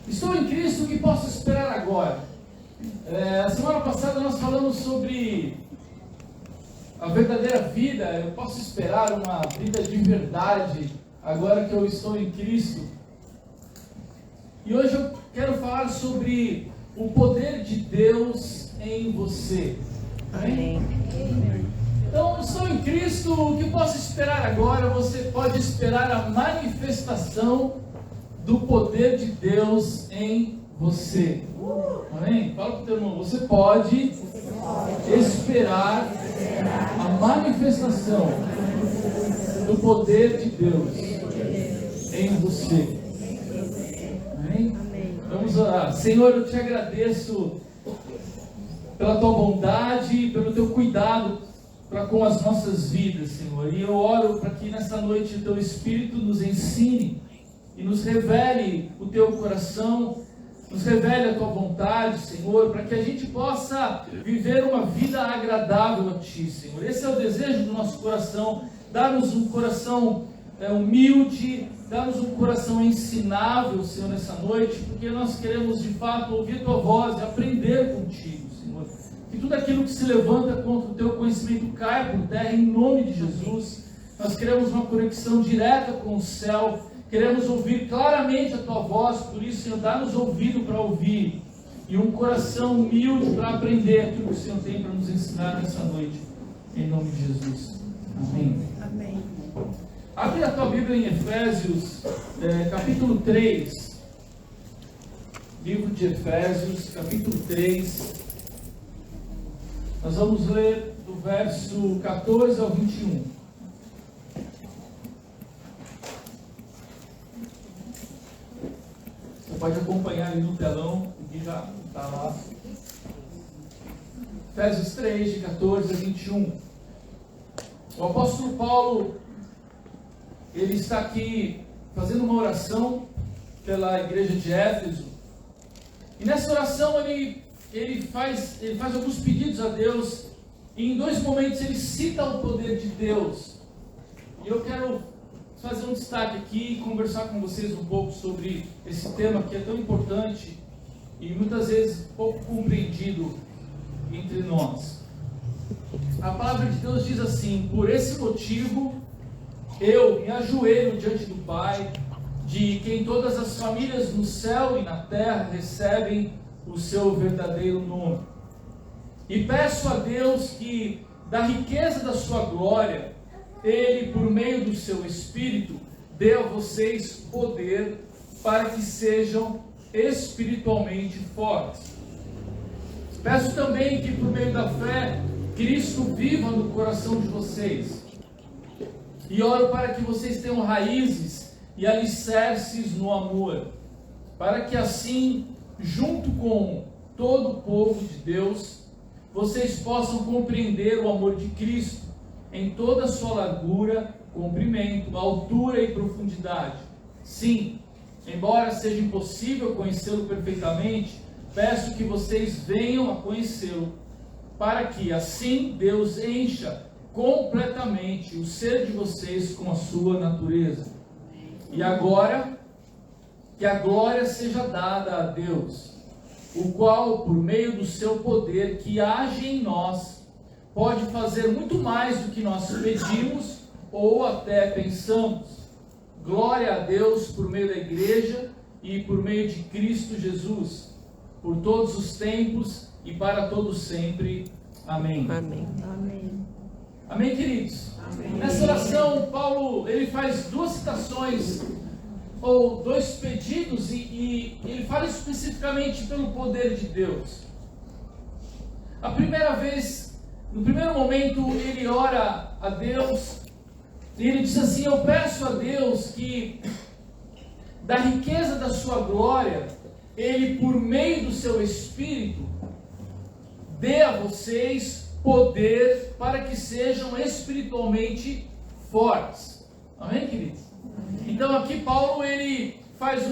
Estou em Cristo, o que posso esperar agora? A semana passada nós falamos sobre a verdadeira vida. Eu posso esperar uma vida de verdade agora que eu estou em Cristo. E hoje eu quero falar sobre o poder de Deus em você. Amém? Então, estou em Cristo, o que posso esperar agora? Você pode esperar a manifestação do poder de Deus em você. Amém? Fala para o teu irmão, você pode esperar a manifestação do poder de Deus em você. Amém? Vamos orar. Senhor, eu te agradeço pela tua bondade, pelo teu cuidado para com as nossas vidas, Senhor. E eu oro para que nessa noite o teu Espírito nos ensine e nos revele o teu coração, nos revele a tua vontade, Senhor, para que a gente possa viver uma vida agradável a ti, Senhor. Esse é o desejo do nosso coração. Dá-nos um coração humilde, dá-nos um coração ensinável, Senhor, nessa noite, porque nós queremos de fato ouvir tua voz e aprender contigo, Senhor. Que tudo aquilo que se levanta contra o teu conhecimento caia por terra em nome de Jesus. Nós queremos uma conexão direta com o céu, queremos ouvir claramente a tua voz. Por isso, Senhor, dá-nos ouvido para ouvir e um coração humilde para aprender aquilo que o Senhor tem para nos ensinar nessa noite, em nome de Jesus. Amém. Amém. Abre a tua Bíblia em Efésios, capítulo 3. Livro de Efésios, capítulo 3. Nós vamos ler do verso 14 ao 21. Você pode acompanhar ali no telão, que já está lá. Efésios 3, de 14 a 21. O apóstolo Paulo, ele está aqui fazendo uma oração pela igreja de Éfeso. E nessa oração ele faz alguns pedidos a Deus. E em dois momentos ele cita o poder de Deus. E eu quero fazer um destaque aqui e conversar com vocês um pouco sobre esse tema que é tão importante e muitas vezes pouco compreendido entre nós. A palavra de Deus diz assim: por esse motivo eu me ajoelho diante do Pai, de quem todas as famílias no céu e na terra recebem o seu verdadeiro nome, e peço a Deus que da riqueza da sua glória Ele, por meio do seu Espírito, dê a vocês poder para que sejam espiritualmente fortes. Peço também que por meio da fé Cristo viva no coração de vocês. E oro para que vocês tenham raízes e alicerces no amor, para que assim, junto com todo o povo de Deus, vocês possam compreender o amor de Cristo em toda a sua largura, comprimento, altura e profundidade. Sim, embora seja impossível conhecê-lo perfeitamente, peço que vocês venham a conhecê-lo, para que assim Deus encha completamente o ser de vocês com a sua natureza. E agora, que a glória seja dada a Deus, o qual, por meio do seu poder que age em nós, pode fazer muito mais do que nós pedimos ou até pensamos. Glória a Deus por meio da igreja e por meio de Cristo Jesus, por todos os tempos e para todos sempre. Amém. Amém. Amém. Amém, queridos? Amém. Nessa oração, Paulo ele faz duas citações, ou dois pedidos, e ele fala especificamente pelo poder de Deus. A primeira vez, no primeiro momento, ele ora a Deus, e ele diz assim: eu peço a Deus que, da riqueza da sua glória, Ele, por meio do seu Espírito, dê a vocês poder para que sejam espiritualmente fortes. Amém, queridos? Então aqui Paulo, ele faz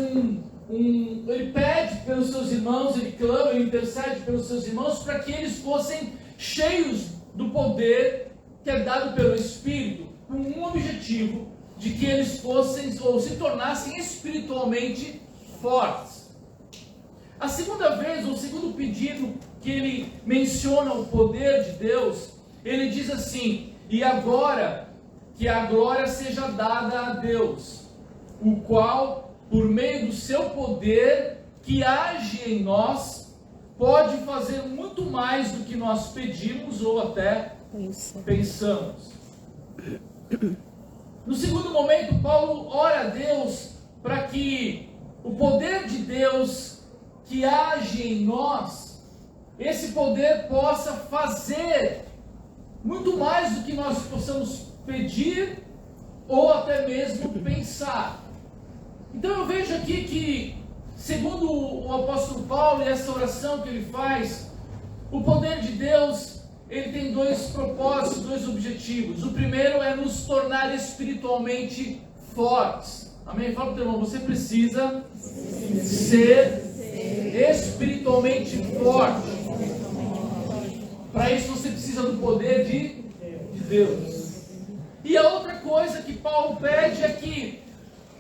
ele pede pelos seus irmãos, ele clama, ele intercede pelos seus irmãos para que eles fossem cheios do poder que é dado pelo Espírito, com um objetivo de que eles fossem ou se tornassem espiritualmente fortes. A segunda vez, o segundo pedido que ele menciona o poder de Deus, ele diz assim: e agora que a glória seja dada a Deus, o qual, por meio do seu poder que age em nós, pode fazer muito mais do que nós pedimos ou até pensamos. No segundo momento, Paulo ora a Deus para que o poder de Deus que age em nós, esse poder possa fazer muito mais do que nós possamos pedir ou até mesmo pensar. Então eu vejo aqui que, segundo o apóstolo Paulo e essa oração que ele faz, o poder de Deus, ele tem dois propósitos, dois objetivos. O primeiro é nos tornar espiritualmente fortes. Amém? Fala para o teu irmão, você precisa ser espiritualmente forte. Para isso você precisa do poder de Deus. E a outra coisa que Paulo pede é que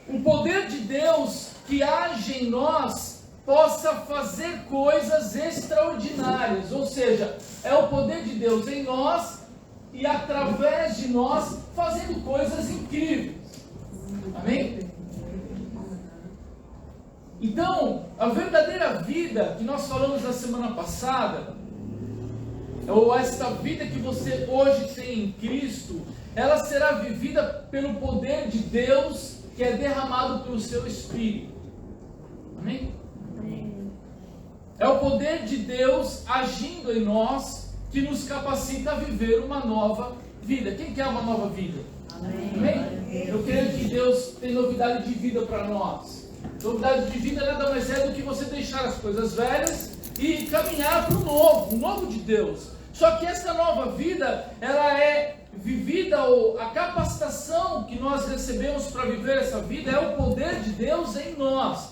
o poder de Deus que age em nós possa fazer coisas extraordinárias. Ou seja, é o poder de Deus em nós e através de nós fazendo coisas incríveis. Amém? Então, a verdadeira vida que nós falamos na semana passada, ou esta vida que você hoje tem em Cristo, ela será vivida pelo poder de Deus que é derramado pelo seu Espírito. Amém? É o poder de Deus agindo em nós que nos capacita a viver uma nova vida. Quem quer uma nova vida? Amém? Eu creio que Deus tem novidade de vida para nós. Novidade de vida nada mais é do que você deixar as coisas velhas e caminhar para o novo de Deus. Só que essa nova vida, ela é vivida, ou a capacitação que nós recebemos para viver essa vida é o poder de Deus em nós.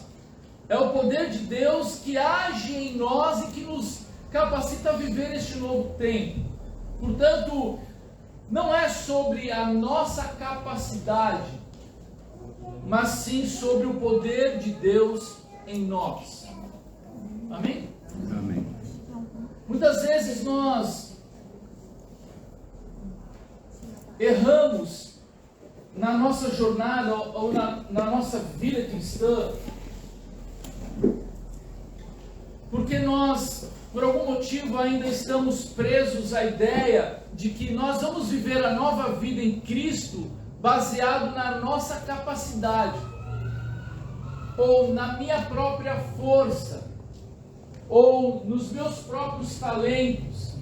É o poder de Deus que age em nós e que nos capacita a viver este novo tempo. Portanto, não é sobre a nossa capacidade, mas sim sobre o poder de Deus em nós. Amém? Amém. Muitas vezes nós erramos na nossa jornada ou na nossa vida cristã, porque nós, por algum motivo, ainda estamos presos à ideia de que nós vamos viver a nova vida em Cristo baseado na nossa capacidade, ou na minha própria força, ou nos meus próprios talentos.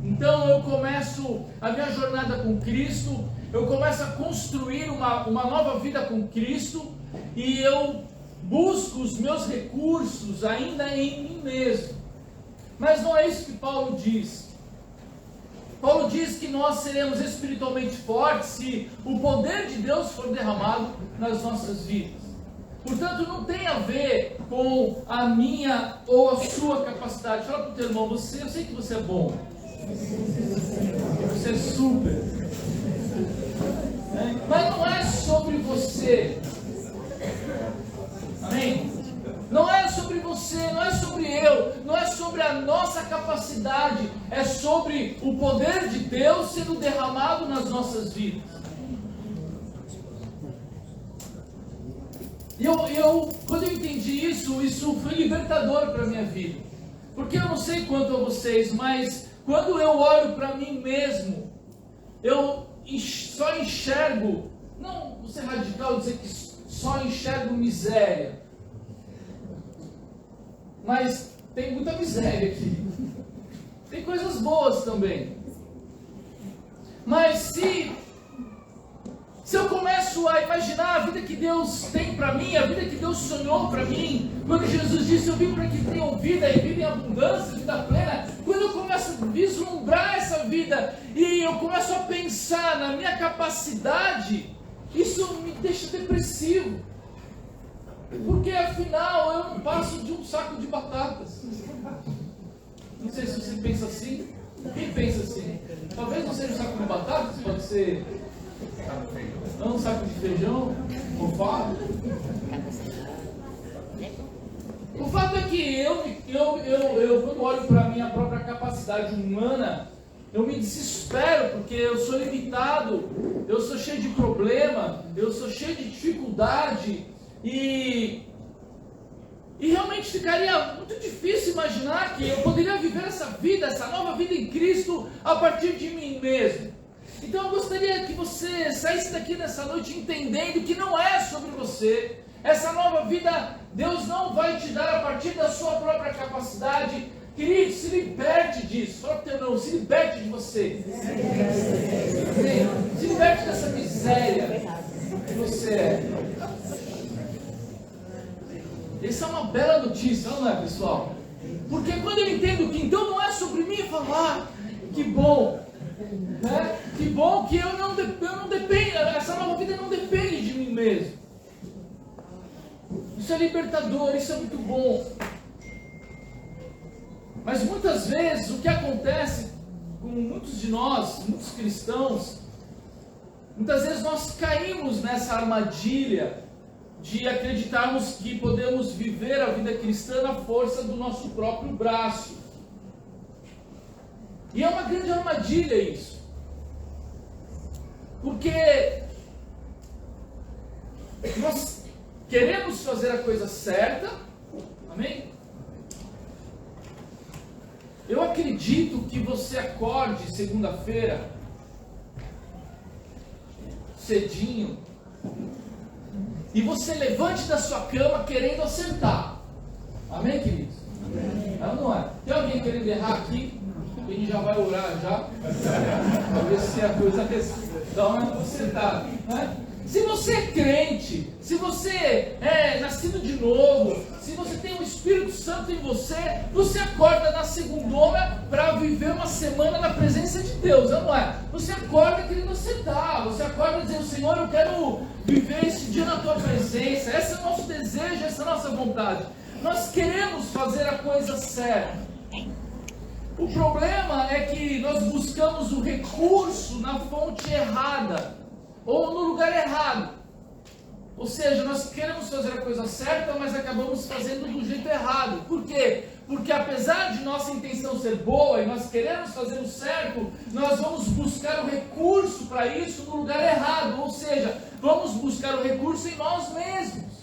Então eu começo a minha jornada com Cristo, eu começo a construir uma nova vida com Cristo, e eu busco os meus recursos ainda em mim mesmo. Mas não é isso que Paulo diz. Paulo diz que nós seremos espiritualmente fortes se o poder de Deus for derramado nas nossas vidas. Portanto, não tem a ver com a minha ou a sua capacidade. Fala para o teu irmão, eu sei que você é bom. Você é super. Mas não é sobre você. Amém? Não é sobre você, não é sobre eu, não é sobre a nossa capacidade, é sobre o poder de Deus sendo derramado nas nossas vidas. E quando eu entendi isso foi libertador para a minha vida. Porque eu não sei quanto a vocês, mas quando eu olho para mim mesmo, eu só enxergo, não vou ser radical dizer que só enxergo miséria, mas tem muita miséria aqui. Tem coisas boas também. Mas se eu começo a imaginar a vida que Deus tem para mim, a vida que Deus sonhou para mim, quando Jesus disse, eu vim para que tenham vida e vida em abundância, vida plena, quando eu começo a vislumbrar essa vida e eu começo a pensar na minha capacidade, isso me deixa depressivo. Porque afinal eu não passo de um saco de batatas. Não sei se você pensa assim. Quem pensa assim? Talvez não seja um saco de batatas, pode ser um saco de feijão, mofado. O fato é quando olho para a minha própria capacidade humana, eu me desespero, porque eu sou limitado, eu sou cheio de problema, eu sou cheio de dificuldade, e realmente ficaria muito difícil imaginar que eu poderia viver essa vida, essa nova vida em Cristo, a partir de mim mesmo. Então eu gostaria que você saísse daqui nessa noite entendendo que não é sobre você. Essa nova vida, Deus não vai te dar a partir da sua própria capacidade. Querido, se liberte disso. Fala para o teu irmão, se liberte de você. Se liberte dessa miséria que você é. Essa é uma bela notícia, não é, pessoal? Porque quando eu entendo que então não é sobre mim, eu falo, que bom. Né? Que bom que eu não dependo, essa nova vida não depende de mim mesmo. Isso é libertador, isso é muito bom. Mas muitas vezes o que acontece com muitos de nós, muitos cristãos, muitas vezes nós caímos nessa armadilha de acreditarmos que podemos viver a vida cristã na força do nosso próprio braço. E é uma grande armadilha isso. Porque nós queremos fazer a coisa certa, amém? Eu acredito que você acorde segunda-feira, cedinho, e você levante da sua cama querendo acertar. Amém, queridos? Amém. Não é? Tem alguém querendo errar aqui? A gente já vai orar já, para ver se a coisa dá uma acertada, né? Se você é crente, se você é nascido de novo, se você tem o Espírito Santo em você, você acorda na segundona para viver uma semana na presença de Deus, não é? Você acorda querendo acertar, você acorda dizendo, Senhor, eu quero viver esse dia na Tua presença, esse é o nosso desejo, essa é a nossa vontade. Nós queremos fazer a coisa certa. O problema é que nós buscamos o recurso na fonte errada, ou no lugar errado. Ou seja, nós queremos fazer a coisa certa, mas acabamos fazendo do jeito errado. Por quê? Porque apesar de nossa intenção ser boa e nós queremos fazer o certo, nós vamos buscar o recurso para isso no lugar errado. Ou seja, vamos buscar o recurso em nós mesmos.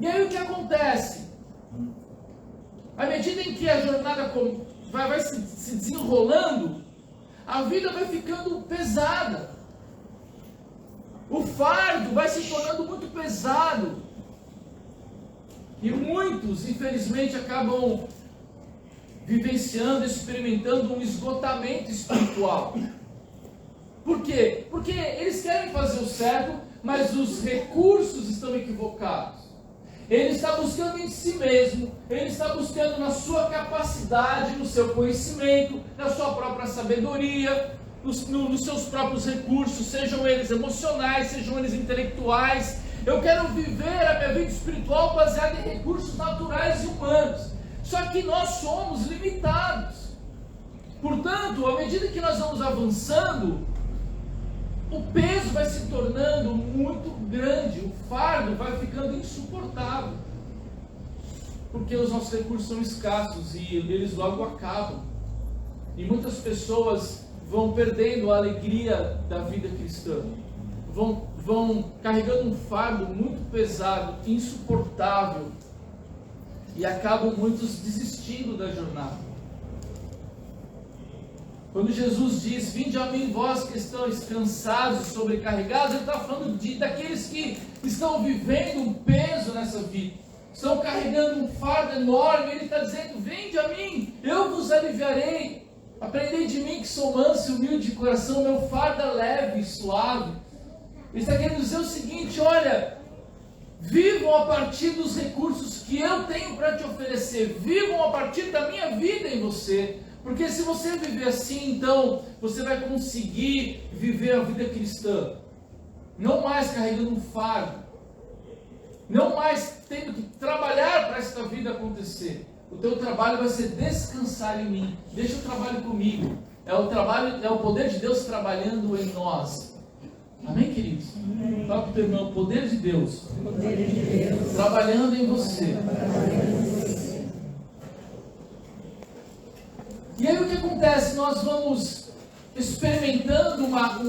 E aí o que acontece? À medida em que a jornada vai se desenrolando, a vida vai ficando pesada. O fardo vai se tornando muito pesado. E muitos, infelizmente, acabam vivenciando, experimentando um esgotamento espiritual. Por quê? Porque eles querem fazer o certo, mas os recursos estão equivocados. Ele está buscando em si mesmo, ele está buscando na sua capacidade, no seu conhecimento, na sua própria sabedoria, nos seus próprios recursos, sejam eles emocionais, sejam eles intelectuais. Eu quero viver a minha vida espiritual baseada em recursos naturais e humanos. Só que nós somos limitados. Portanto, à medida que nós vamos avançando, o peso vai se tornando muito grande, o fardo vai ficando insuportável, porque os nossos recursos são escassos e eles logo acabam, e muitas pessoas vão perdendo a alegria da vida cristã, vão carregando um fardo muito pesado, insuportável, e acabam muitos desistindo da jornada. Quando Jesus diz, vinde a mim vós que estáis cansados, sobrecarregados, ele está falando daqueles que estão vivendo um peso nessa vida, estão carregando um fardo enorme. Ele está dizendo, vinde a mim, eu vos aliviarei, aprendei de mim que sou manso e humilde de coração, meu fardo é leve e suave. Ele está querendo dizer o seguinte, olha, vivam a partir dos recursos que eu tenho para te oferecer, vivam a partir da minha vida em você. Porque se você viver assim, então você vai conseguir viver a vida cristã, não mais carregando um fardo, não mais tendo que trabalhar para esta vida acontecer. O teu trabalho vai ser descansar em mim. Deixa o trabalho comigo. É o poder de Deus trabalhando em nós. Amém, queridos? Fala para o teu irmão, o poder de Deus trabalhando em você. E aí o que acontece? Nós vamos experimentando uma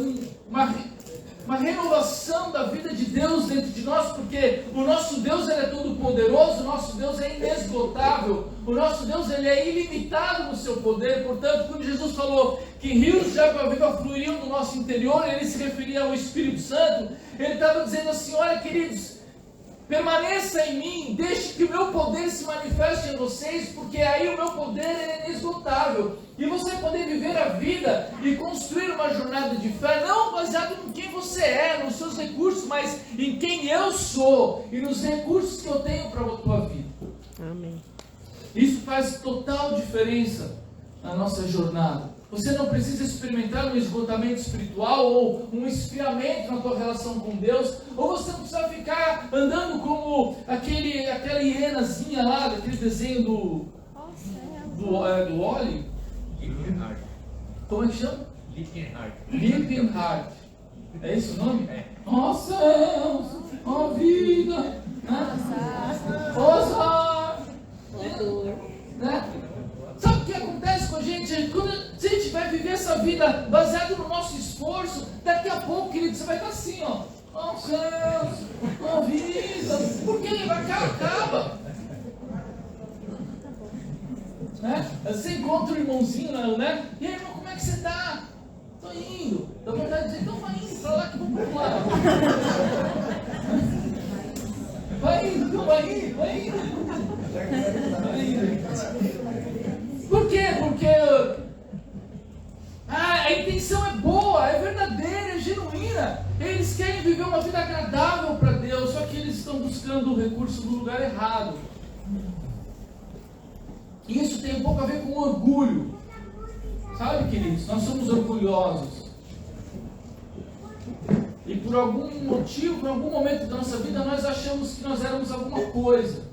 renovação da vida de Deus dentro de nós, porque o nosso Deus ele é todo poderoso, o nosso Deus é inesgotável, o nosso Deus ele é ilimitado no seu poder. Portanto, quando Jesus falou que rios de água viva fluiriam do nosso interior, ele se referia ao Espírito Santo. Ele estava dizendo assim: olha, queridos, permaneça em mim, deixe que o meu poder se manifeste em vocês, porque aí o meu poder é inesgotável. E você poder viver a vida e construir uma jornada de fé, não baseado em quem você é, nos seus recursos, mas em quem eu sou e nos recursos que eu tenho para a tua vida. Amém. Isso faz total diferença na nossa jornada. Você não precisa experimentar um esgotamento espiritual ou um esfriamento na tua relação com Deus, ou você não precisa ficar andando como aquela hienazinha lá, daquele desenho do Wall-E. Como é que chama? Leaping Heart. É esse o nome? É. Ó céus, ó vida, azar, né? Sabe o que acontece com a gente? Quando a gente vai viver essa vida baseada no nosso esforço, daqui a pouco, querido, você vai estar assim, ó. Ó céus, ó vida. Porque acaba. Né? Você encontra o irmãozinho, né? E aí, irmão, como é que você está? Estou indo. Dá vontade de dizer, então vai indo para lá que vou para lá. Vai indo, então vai indo. Vai indo. Por quê? Porque a intenção é boa, é verdadeira, é genuína. Eles querem viver uma vida agradável para Deus, só que eles estão buscando o recurso no lugar errado. E isso tem um pouco a ver com orgulho. Sabe, queridos, nós somos orgulhosos. E por algum motivo, por algum momento da nossa vida, nós achamos que nós éramos alguma coisa.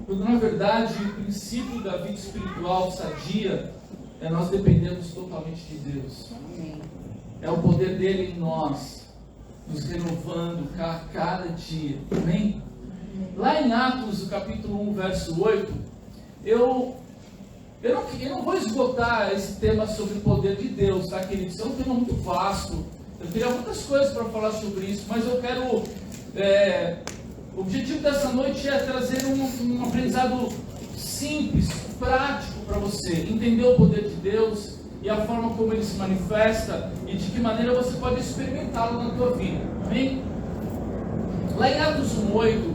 Quando na verdade o princípio da vida espiritual sadia é nós dependemos totalmente de Deus. É o poder dele em nós, nos renovando cada dia. Amém? Lá em Atos, o capítulo 1, verso 8, eu não vou esgotar esse tema sobre o poder de Deus, tá, queridos? É um tema muito vasto. Eu teria muitas coisas para falar sobre isso, mas eu quero... o objetivo dessa noite é trazer um aprendizado simples, prático para você. Entender o poder de Deus e a forma como ele se manifesta e de que maneira você pode experimentá-lo na tua vida. Amém? Lá em Atos 1:8,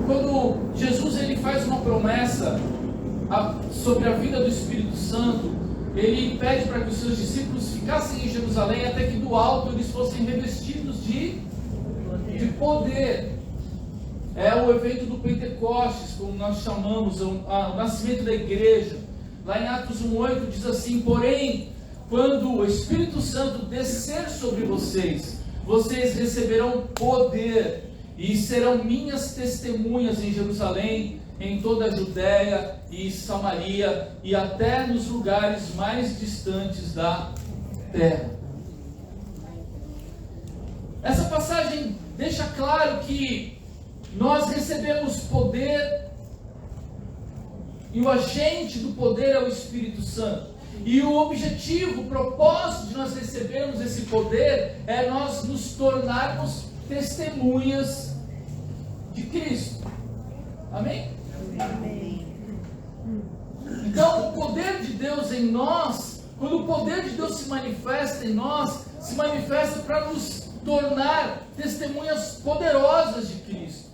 quando Jesus ele faz uma promessa sobre a vida do Espírito Santo, ele pede para que os seus discípulos ficassem em Jerusalém até que do alto eles fossem revestidos de poder. É o evento do Pentecostes, como nós chamamos, o nascimento da igreja. Lá em Atos 1:8 diz assim: porém, quando o Espírito Santo descer sobre vocês, vocês receberão poder e serão minhas testemunhas em Jerusalém, em toda a Judéia e Samaria e até nos lugares mais distantes da terra. Essa passagem deixa claro que nós recebemos poder e o agente do poder é o Espírito Santo. E o objetivo, o propósito de nós recebermos esse poder é nós nos tornarmos testemunhas de Cristo. Amém? Amém. Então, o poder de Deus em nós, quando o poder de Deus se manifesta em nós, se manifesta para nos tornar testemunhas poderosas de Cristo,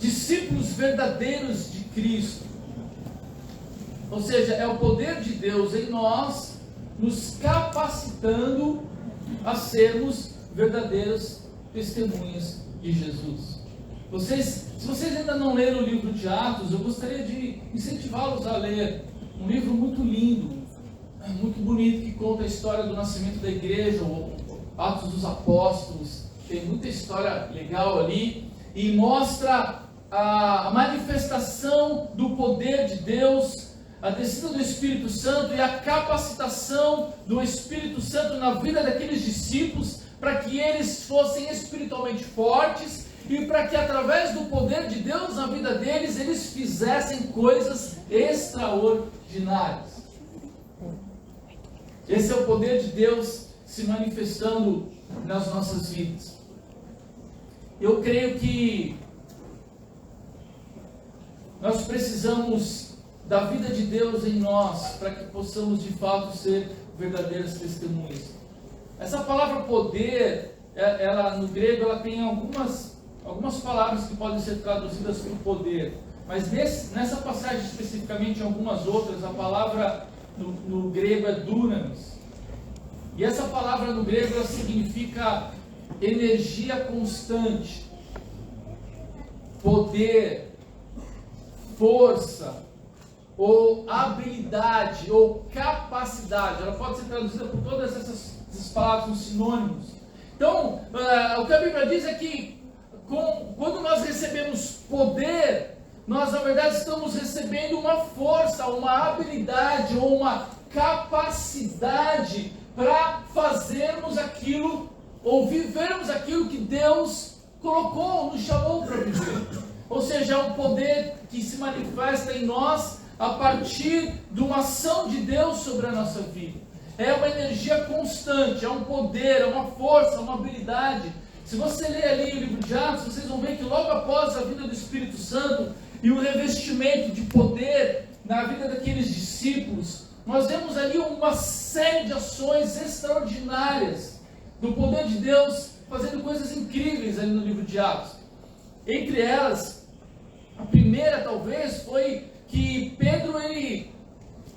discípulos verdadeiros de Cristo. Ou seja, é o poder de Deus em nós, nos capacitando a sermos verdadeiras testemunhas de Jesus. Se vocês ainda não leram o livro de Atos, eu gostaria de incentivá-los a ler. Um livro muito lindo, muito bonito, que conta a história do nascimento da igreja, o Atos dos Apóstolos. Tem muita história legal ali e mostra a manifestação do poder de Deus, a descida do Espírito Santo e a capacitação do Espírito Santo na vida daqueles discípulos para que eles fossem espiritualmente fortes e para que através do poder de Deus na vida deles, eles fizessem coisas extraordinárias. Esse é o poder de Deus se manifestando nas nossas vidas. Eu creio que nós precisamos da vida de Deus em nós para que possamos de fato ser verdadeiras testemunhas. Essa palavra poder, ela no grego, ela tem algumas palavras que podem ser traduzidas por poder, mas nessa passagem especificamente, em algumas outras, a palavra no grego é dunamis. E essa palavra no grego ela significa energia constante, poder, força, ou habilidade, ou capacidade. Ela pode ser traduzida por todas essas palavras, os sinônimos. Então, o que a Bíblia diz é que quando nós recebemos poder, nós na verdade estamos recebendo uma força, uma habilidade ou uma capacidade para fazermos aquilo ou vivermos aquilo que Deus colocou, nos chamou para viver. Ou seja, é um poder que se manifesta em nós a partir de uma ação de Deus sobre a nossa vida. É uma energia constante, é um poder, é uma força, uma habilidade. Se você ler ali o livro de Atos, vocês vão ver que logo após a vida do Espírito Santo e o revestimento de poder na vida daqueles discípulos, nós vemos ali uma série de ações extraordinárias do poder de Deus fazendo coisas incríveis ali no livro de Atos. Entre elas, a primeira talvez foi que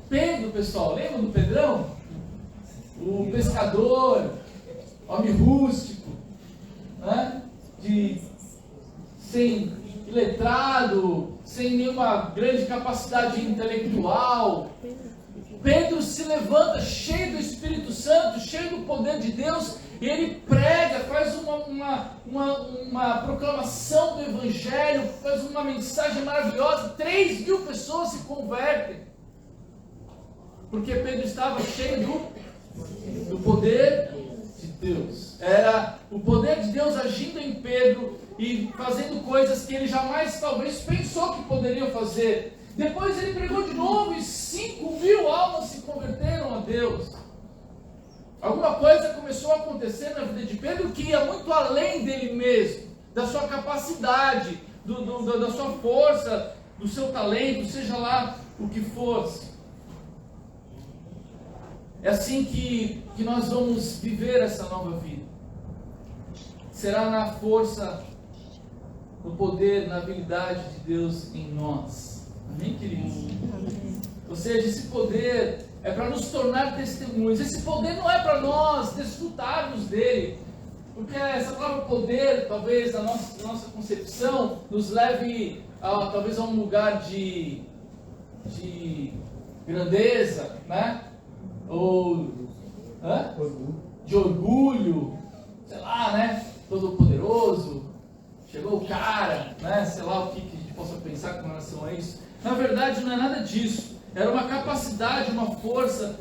Pedro, pessoal, lembra do Pedrão? O pescador, homem rústico, né? Sem iletrado, sem nenhuma grande capacidade intelectual. Pedro se levanta cheio do Espírito Santo, cheio do poder de Deus, e ele prega, faz uma proclamação do Evangelho, faz uma mensagem maravilhosa. 3.000 pessoas se convertem, porque Pedro estava cheio do poder de Deus. Era o poder de Deus agindo em Pedro e fazendo coisas que ele jamais talvez pensou que poderiam fazer. Depois ele pregou de novo e 5.000 almas se converteram a Deus. Alguma coisa começou a acontecer na vida de Pedro que ia muito além dele mesmo, da sua capacidade, da sua força, do seu talento, seja lá o que fosse. É assim que nós vamos viver essa nova vida. Será na força, no poder, na habilidade de Deus em nós. Amém, queridos? Amém. Ou seja, esse poder é para nos tornar testemunhas. Esse poder não é para nós desfrutarmos dele. Porque essa palavra poder, talvez, na nossa concepção, nos leve talvez a um lugar de grandeza, né? Ou de orgulho, sei lá, né? Todo poderoso, chegou o cara, né? Sei lá o que a gente possa pensar com relação a isso. Na verdade, não é nada disso. Era uma capacidade, uma força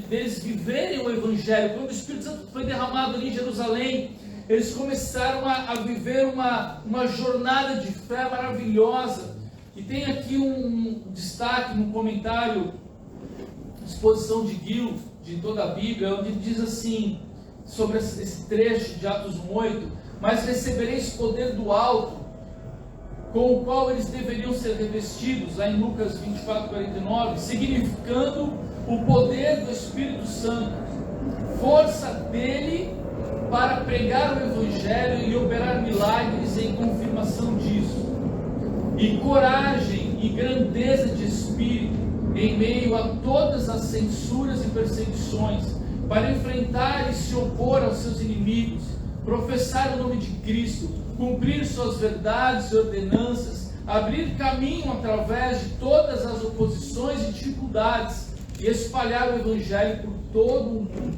deles viverem o Evangelho. Quando o Espírito Santo foi derramado ali em Jerusalém, eles começaram a viver uma jornada de fé maravilhosa. E tem aqui um destaque no comentário, exposição de Gil, de toda a Bíblia, onde ele diz assim, sobre esse trecho de Atos 1:8: mas recebereis poder do alto, com o qual eles deveriam ser revestidos, lá em Lucas 24:49, significando o poder do Espírito Santo, força dele para pregar o Evangelho e operar milagres em confirmação disso, e coragem e grandeza de espírito em meio a todas as censuras e perseguições, para enfrentar e se opor aos seus inimigos, professar o nome de Cristo, cumprir suas verdades e ordenanças, abrir caminho através de todas as oposições e dificuldades e espalhar o Evangelho por todo o mundo.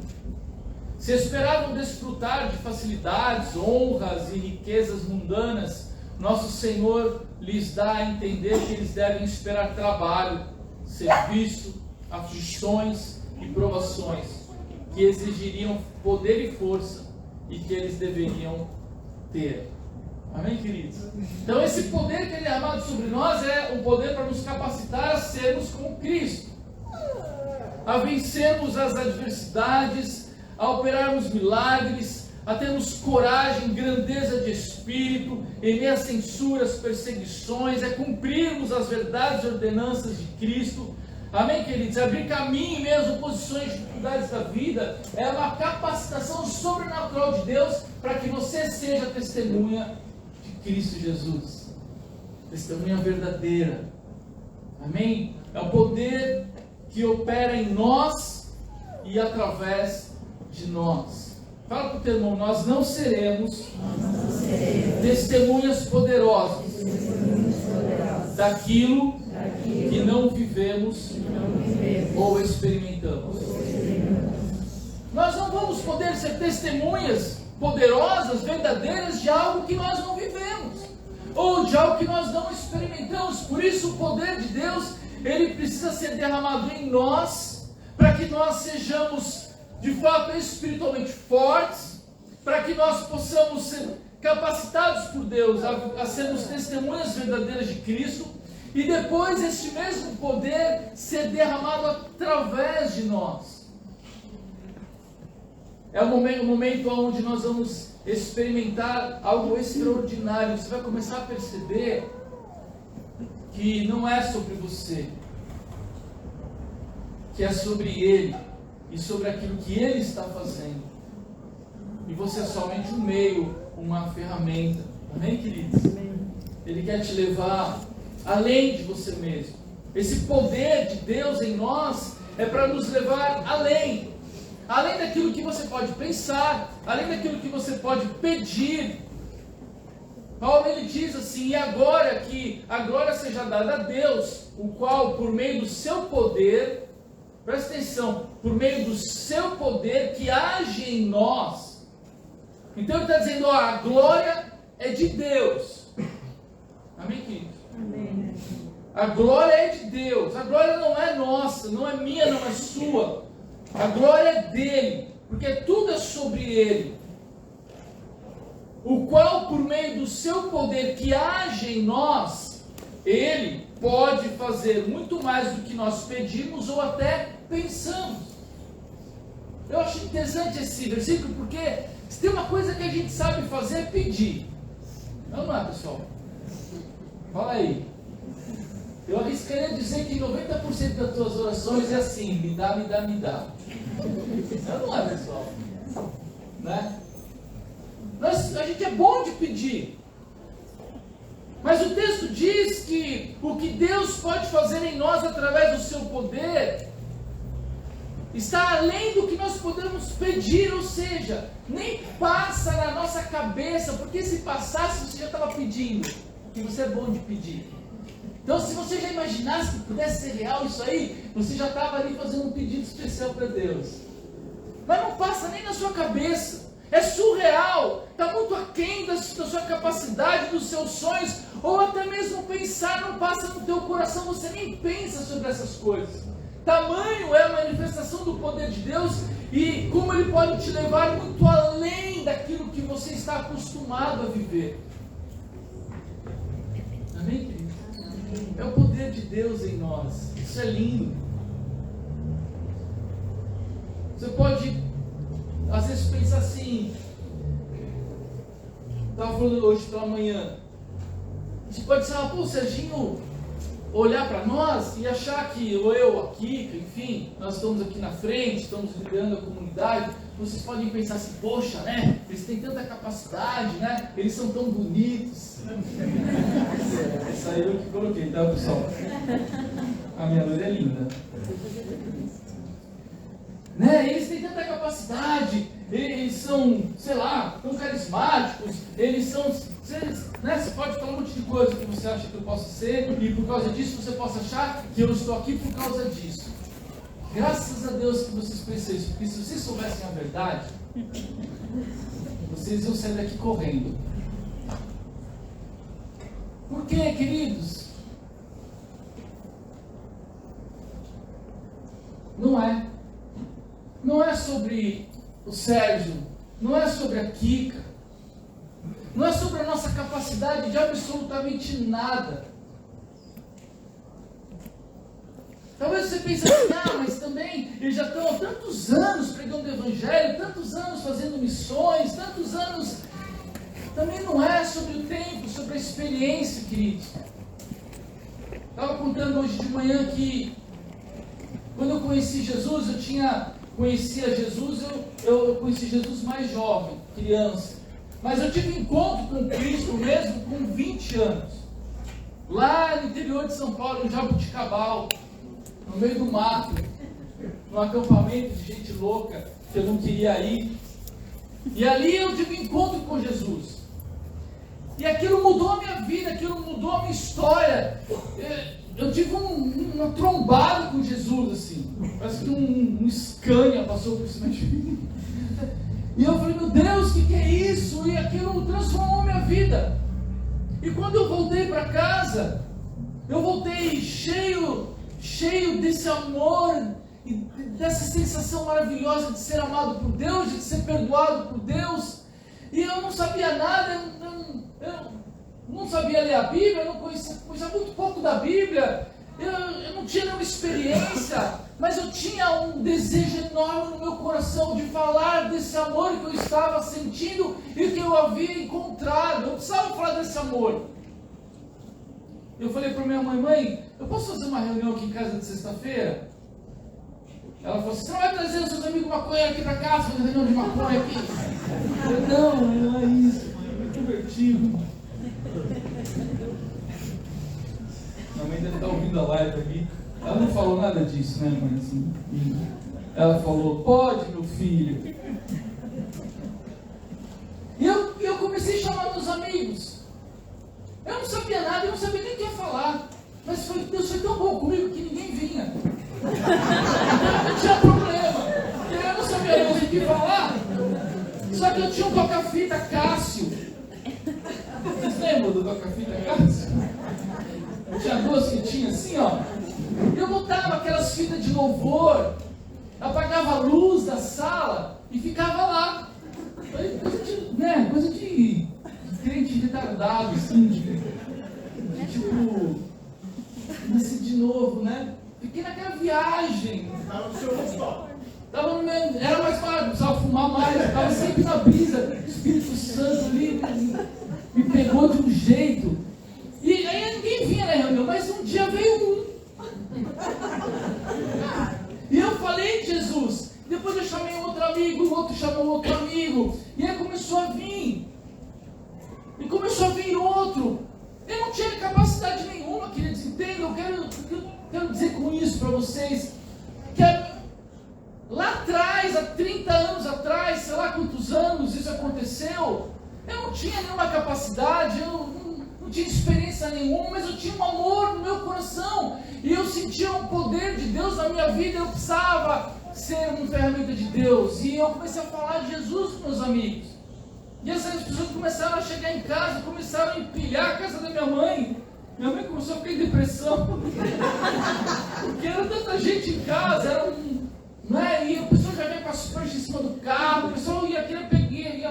Se esperavam desfrutar de facilidades, honras e riquezas mundanas, nosso Senhor lhes dá a entender que eles devem esperar trabalho, serviço, aflições e provações, que exigiriam poder e força, e que eles deveriam ter. Amém, queridos? Então esse poder que ele é derramado sobre nós é um poder para nos capacitar a sermos como Cristo, a vencermos as adversidades, a operarmos milagres, a termos coragem, grandeza de espírito, em meio a censuras, perseguições, é cumprirmos as verdades e ordenanças de Cristo. Amém, queridos? Abrir caminho em meio às oposições e dificuldades da vida é uma capacitação sobrenatural de Deus para que você seja testemunha de Cristo Jesus. Testemunha verdadeira. Amém? É o poder que opera em nós e através de nós. Fala para o teu irmão, nós não seremos testemunhas poderosas daquilo que não vivemos ou experimentamos. Nós não vamos poder ser testemunhas poderosas, verdadeiras de algo que nós não vivemos ou de algo que nós não experimentamos. Por isso o poder de Deus, ele precisa ser derramado em nós, para que nós sejamos de fato espiritualmente fortes, para que nós possamos ser capacitados por Deus a sermos testemunhas verdadeiras de Cristo, e depois este mesmo poder ser derramado através de nós. É o momento onde nós vamos experimentar algo extraordinário. Você vai começar a perceber que não é sobre você, que é sobre Ele e sobre aquilo que Ele está fazendo. E você é somente um meio, uma ferramenta. Amém, queridos? Ele quer te levar além de você mesmo. Esse poder de Deus em nós é para nos levar além daquilo que você pode pensar, além daquilo que você pode pedir. Paulo, ele diz assim: e agora que a glória seja dada a Deus, o qual por meio do seu poder, presta atenção, por meio do seu poder que age em nós. Então ele está dizendo, ó, a glória é de Deus. Amém, queridos? Amém. A glória é de Deus. A glória não é nossa, não é minha, não é sua. A glória é dele, porque tudo é sobre ele. O qual, por meio do seu poder que age em nós, ele pode fazer muito mais do que nós pedimos ou até pensamos. Eu acho interessante esse versículo, porque se tem uma coisa que a gente sabe fazer é pedir. Não é, pessoal? Fala aí. Eu arriscaria dizer que 90% das tuas orações é assim: me dá, me dá, me dá. Não é, pessoal? Né? A gente é bom de pedir. Mas o texto diz que o que Deus pode fazer em nós através do seu poder está além do que nós podemos pedir, ou seja, nem passa na nossa cabeça, porque se passasse você já estava pedindo, que você é bom de pedir. Então se você já imaginasse que pudesse ser real isso aí, você já estava ali fazendo um pedido especial para Deus. Mas não passa nem na sua cabeça, é surreal, está muito aquém da sua capacidade, dos seus sonhos, ou até mesmo pensar não passa no teu coração, você nem pensa sobre essas coisas. Tamanho é a manifestação do poder de Deus e como Ele pode te levar muito além daquilo que você está acostumado a viver. Amém, querido? É o poder de Deus em nós. Isso é lindo. Você pode, às vezes, pensar assim. Estava falando hoje pela manhã. Você pode pensar, pô, o Serginho olhar para nós e achar que eu aqui, enfim, nós estamos aqui na frente, estamos liderando a comunidade. Vocês podem pensar assim, poxa, né? Eles têm tanta capacidade, né? Eles são tão bonitos. Essa aí eu que coloquei, tá, pessoal? A minha loira é linda. Né? Eles têm tanta capacidade, eles são, sei lá, tão carismáticos, eles são, né? Você pode falar um monte de coisa que você acha que eu posso ser, e por causa disso você possa achar que eu estou aqui por causa disso. Graças a Deus que vocês pensam isso, porque se vocês soubessem a verdade, vocês iam sair daqui correndo. Por quê, queridos? Não é sobre o Sérgio não é sobre a Kika, não é sobre a nossa capacidade de absolutamente nada. Talvez você pense assim, mas também eles já estão há tantos anos pregando o Evangelho, tantos anos fazendo missões, tantos anos. Também não é sobre o tempo, sobre a experiência, queridos. Estava contando hoje de manhã que quando eu conheci Jesus, eu conheci Jesus mais jovem, criança. Mas eu tive encontro com Cristo mesmo com 20 anos. Lá no interior de São Paulo, em Jabuticabal, no meio do mato, num acampamento de gente louca, que eu não queria ir. E ali eu tive encontro com Jesus. E aquilo mudou a minha vida, aquilo mudou a minha história. Eu tive uma trombada com Jesus, assim. Parece que um Scania passou por cima de mim. E eu falei, meu Deus, o que é isso? E aquilo transformou a minha vida. E quando eu voltei para casa, eu voltei cheio desse amor e dessa sensação maravilhosa de ser amado por Deus, de ser perdoado por Deus. E eu não sabia nada, eu não sabia ler a Bíblia, eu não conhecia muito pouco da Bíblia, eu não tinha nenhuma experiência, mas eu tinha um desejo enorme no meu coração de falar desse amor que eu estava sentindo e que eu havia encontrado. Eu precisava falar desse amor. Eu falei para minha mãe, eu posso fazer uma reunião aqui em casa de sexta-feira? Ela falou assim, você não vai trazer os seus amigos maconheiros aqui para casa, fazer reunião de maconha aqui? Eu falei, não é isso, mãe, eu me converti. Minha mãe deve estar ouvindo a live aqui. Ela não falou nada disso, né, mãe? Assim, ela falou, pode, meu filho. E eu comecei a chamar meus amigos. Eu não sabia nada, eu não sabia nem o que ia falar. Mas Deus foi tão bom comigo que ninguém vinha. Então não tinha problema. Eu não sabia mais o que falar. Só que eu tinha um toca-fita Cássio. Vocês lembram do toca-fita Cássio? Eu tinha duas fitinhas assim, ó. Eu botava aquelas fitas de louvor, apagava a luz da sala e ficava lá. Coisa de crente retardado, assim, tipo, nasci de novo, né? Fiquei naquela viagem. Estava no seu rooftop. Era mais fácil, precisava fumar mais, estava sempre na brisa. O Espírito Santo ali me pegou de um jeito. E aí ninguém vinha na reunião, mas um dia veio um. E eu falei de Jesus. Depois eu chamei um outro amigo, o outro chamou outro amigo. E aí começou a vir. E começou a vir outro. Eu não tinha capacidade nenhuma, queridos, entendam? Eu quero dizer com isso para vocês que lá atrás, há 30 anos atrás, sei lá quantos anos isso aconteceu, eu não tinha nenhuma capacidade, eu não tinha experiência nenhuma, mas eu tinha um amor no meu coração e eu sentia um poder de Deus na minha vida. Eu precisava ser uma ferramenta de Deus e eu comecei a falar de Jesus com meus amigos. E essas pessoas começaram a chegar em casa, começaram a empilhar a casa da minha mãe. Minha mãe começou a ficar em depressão. Porque era tanta gente em casa, e a pessoa já veio com a prancha em cima do carro, o pessoal ia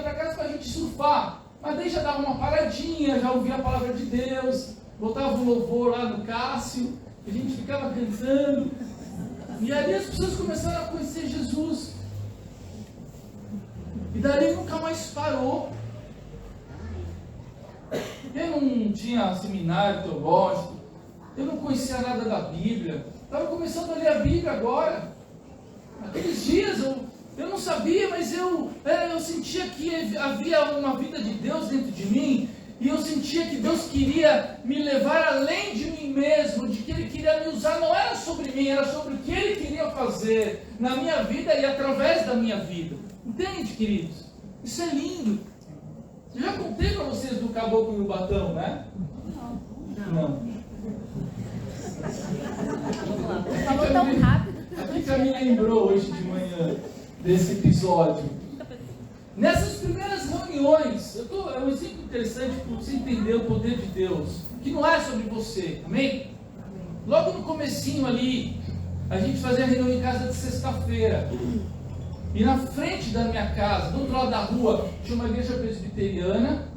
para casa para a gente surfar. Mas daí já dava uma paradinha, já ouvia a palavra de Deus, botava um louvor lá no Cássio, a gente ficava cantando. E ali as pessoas começaram a conhecer Jesus. E dali nunca mais parou. Eu não tinha seminário teológico, eu não conhecia nada da Bíblia, estava começando a ler a Bíblia agora. Aqueles dias eu não sabia, mas eu sentia que havia uma vida de Deus dentro de mim, e eu sentia que Deus queria me levar além de mim mesmo, de que Ele queria me usar. Não era sobre mim, era sobre o que Ele queria fazer na minha vida e através da minha vida. Entende, queridos? Isso é lindo. Eu já contei para vocês do caboclo e o batão, né? Não. Falou tão rápido. A Kika me lembrou hoje de manhã desse episódio. Nessas primeiras reuniões, é um exemplo interessante para você entender o poder de Deus, que não é sobre você, amém? Logo no comecinho ali, a gente fazia a reunião em casa de sexta-feira. E na frente da minha casa, do outro lado da rua, tinha uma igreja presbiteriana,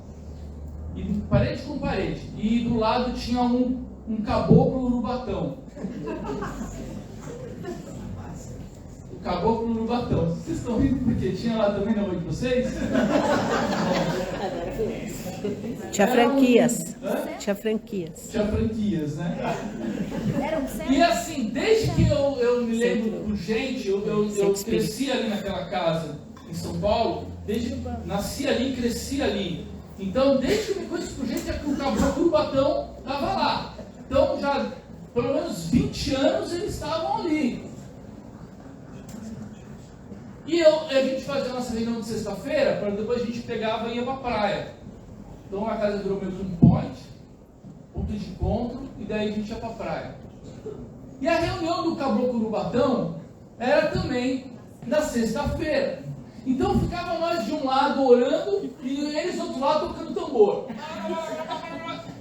e parede com parede. E do lado tinha um caboclo urubatão. O caboclo urubatão. Vocês estão rindo porque tinha lá também na rua de vocês? Tinha franquias. Tinha franquias. Tinha franquias, né? Era um centro. E assim, desde que eu me lembro por gente, eu cresci ali naquela casa em São Paulo, nasci ali e cresci ali. Então, desde que eu me conheço por gente, é que o caboclo urubatão estava lá. Então, já pelo menos 20 anos eles estavam ali. E a gente fazia a nossa reunião de sexta-feira, para depois a gente pegava e ia para a praia. Então a casa virou meio que um ponto de encontro, e daí a gente ia para a praia. E a reunião do caboclo urubatão era também na sexta-feira. Então ficava nós de um lado orando e eles do outro lado tocando tambor.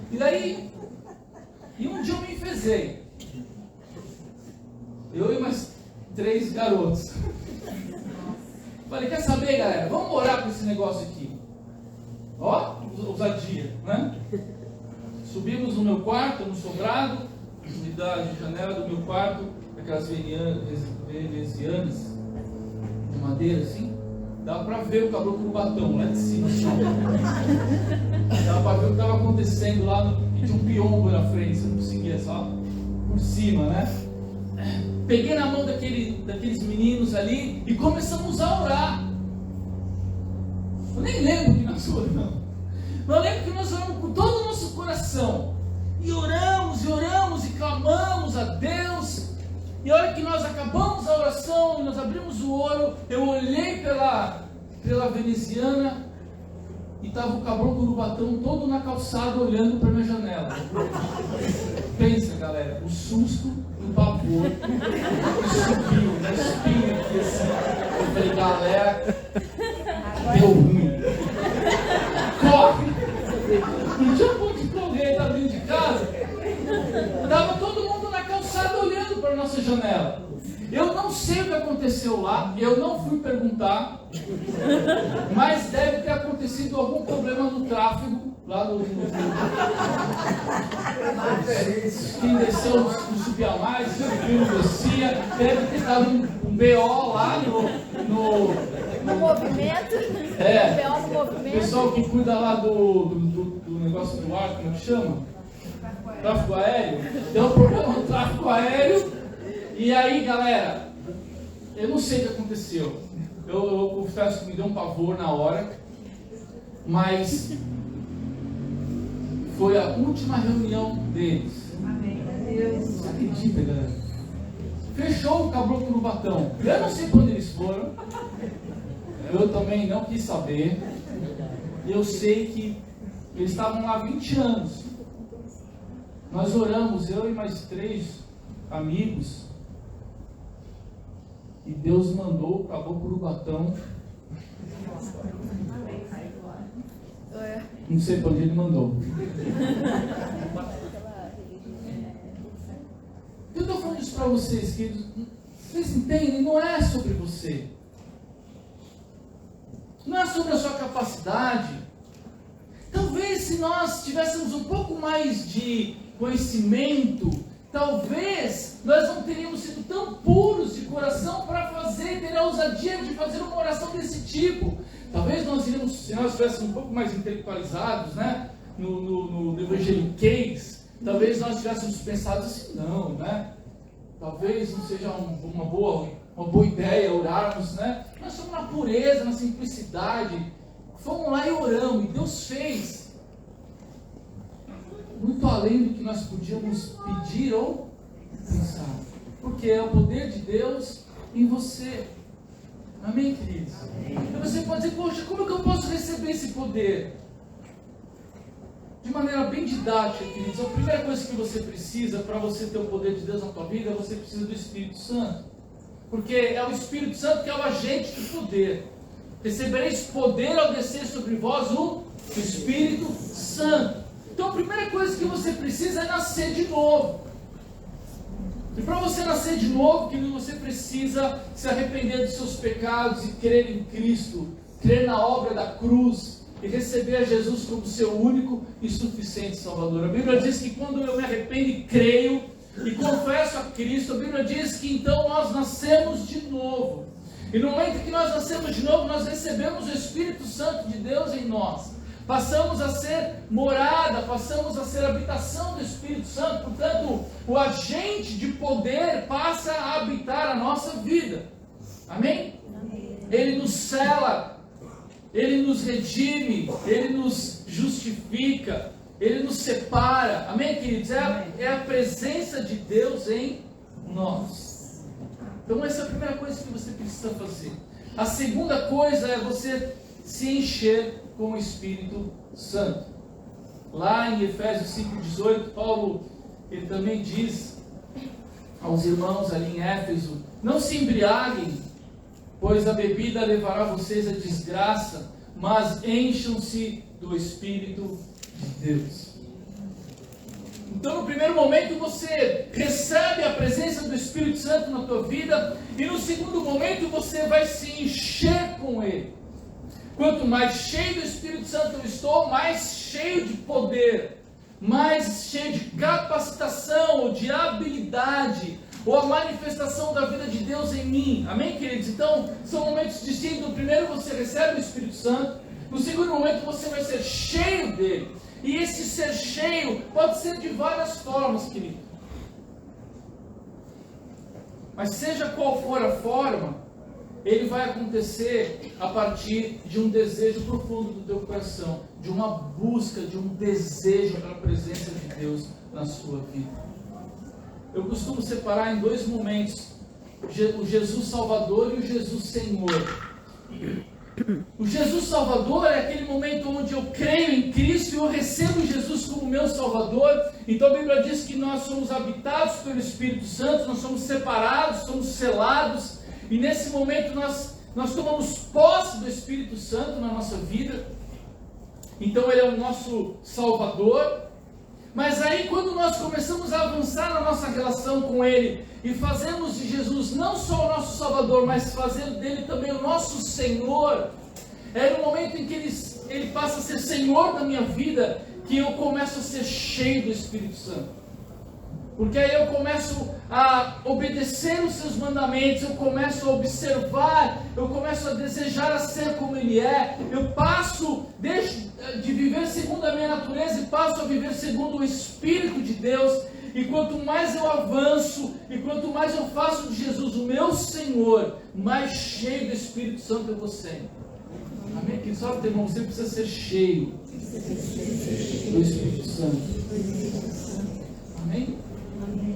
E daí, um dia eu me enfezei. Eu e mais 3 garotos. Falei, quer saber, galera? Vamos orar com esse negócio aqui. Ó, ousadia, né? Subimos no meu quarto, no sobrado, e da janela do meu quarto, aquelas venezianas de madeira assim, dava para ver o caboclo urubatão lá de cima. Dava para ver o que estava acontecendo lá, e tinha um piombo na frente, você não conseguia, só por cima, né? Peguei na mão daqueles meninos ali e começamos a orar. Eu nem lembro que nós oramos. Eu lembro que nós oramos com todo o nosso coração. E oramos e clamamos a Deus. E a hora que nós acabamos a oração e nós abrimos o olho, eu olhei pela veneziana e estava o caboclo urubatão todo na calçada olhando para minha janela. Pensa, galera, o susto, o pavor, subiu aqui assim. Eu falei, galera, deu ruim. Corre! Não tinha ponto de correr, tá dentro de casa. Estava todo mundo na calçada olhando para a nossa janela. Eu não sei o que aconteceu lá, eu não fui perguntar, mas deve ter acontecido algum problema no tráfego, lá no quem desceu não subia mais, subiu não descia, deve ter dado um BO lá no movimento. É, BO no o movimento. pessoal que cuida lá do negócio do ar, como é que chama? Tráfego aéreo. Deu um problema no tráfego aéreo. E aí, galera, eu não sei o que aconteceu. Eu confesso que me deu um pavor na hora, mas foi a última reunião deles. Você acredita, galera? Fechou o caboclo urubatão. Eu não sei quando eles foram. Eu também não quis saber. Eu sei que eles estavam lá há 20 anos. Nós oramos, eu e mais 3 amigos. E Deus mandou o caboclo urubatão. Não sei para onde ele mandou. Eu estou falando isso para vocês, queridos. Vocês entendem? Não é sobre você. Não é sobre a sua capacidade. Talvez se nós tivéssemos um pouco mais de conhecimento, talvez nós não teríamos sido tão puros de coração para ter a ousadia de fazer uma oração desse tipo. Talvez nós iríamos, se nós estivéssemos um pouco mais intelectualizados, né, no evangeliquez, talvez nós tivéssemos pensado assim, não, né? Talvez não seja uma boa ideia orarmos, né? Nós somos na pureza, na simplicidade. Fomos lá e oramos, e Deus fez muito além do que nós podíamos pedir ou pensar, porque é o poder de Deus em você. Amém, queridos? E você pode dizer, poxa, como é que eu posso receber esse poder? De maneira bem didática, queridos, a primeira coisa que você precisa para você ter o poder de Deus na tua vida, você precisa do Espírito Santo. Porque é o Espírito Santo que é o agente do poder. Recebereis poder ao descer sobre vós o Espírito Santo. Então a primeira coisa que você precisa é nascer de novo. E para você nascer de novo, querido, você precisa se arrepender dos seus pecados e crer em Cristo, crer na obra da cruz e receber a Jesus como seu único e suficiente Salvador. A Bíblia diz que quando eu me arrependo e creio e confesso a Cristo, a Bíblia diz que então nós nascemos de novo. E no momento que nós nascemos de novo, nós recebemos o Espírito Santo de Deus em nós. Passamos a ser morada, passamos a ser habitação do Espírito Santo. Portanto, o agente de poder passa a habitar a nossa vida. Amém? Amém. Ele nos sela, Ele nos redime, Ele nos justifica, Ele nos separa. Amém, queridos? É a presença de Deus em nós. Então essa é a primeira coisa que você precisa fazer. A segunda coisa é você se encher com o Espírito Santo. Lá em Efésios 5,18, Paulo, ele também diz aos irmãos ali em Éfeso: não se embriaguem, pois a bebida levará vocês à desgraça, mas encham-se do Espírito de Deus. Então, no primeiro momento, você recebe a presença do Espírito Santo na tua vida, e no segundo momento, você vai se encher com Ele. Quanto mais cheio do Espírito Santo eu estou, mais cheio de poder, mais cheio de capacitação, ou de habilidade, ou a manifestação da vida de Deus em mim. Amém, queridos? Então, são momentos distintos. No primeiro você recebe o Espírito Santo, no segundo momento você vai ser cheio dele. E esse ser cheio pode ser de várias formas, querido. Mas seja qual for a forma, ele vai acontecer a partir de um desejo profundo do teu coração, de uma busca, de um desejo pela presença de Deus na sua vida. Eu costumo separar em dois momentos, o Jesus Salvador e o Jesus Senhor. O Jesus Salvador é aquele momento onde eu creio em Cristo e eu recebo Jesus como meu Salvador. Então a Bíblia diz que nós somos habitados pelo Espírito Santo, nós somos separados, somos selados. E nesse momento nós tomamos posse do Espírito Santo na nossa vida. Então Ele é o nosso Salvador. Mas aí quando nós começamos a avançar na nossa relação com Ele e fazemos de Jesus não só o nosso Salvador, mas fazer dele também o nosso Senhor, é no momento em que Ele passa a ser Senhor da minha vida, que eu começo a ser cheio do Espírito Santo. Porque aí eu começo a obedecer os seus mandamentos, eu começo a observar, eu começo a desejar a ser como Ele é, eu passo, deixo de viver segundo a minha natureza e passo a viver segundo o Espírito de Deus. E quanto mais eu avanço, e quanto mais eu faço de Jesus o meu Senhor, mais cheio do Espírito Santo eu vou sendo. Amém? Quem sabe, teu irmão, você precisa ser cheio do Espírito Santo. Amém?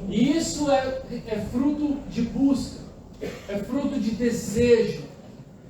E isso é fruto de busca, é fruto de desejo,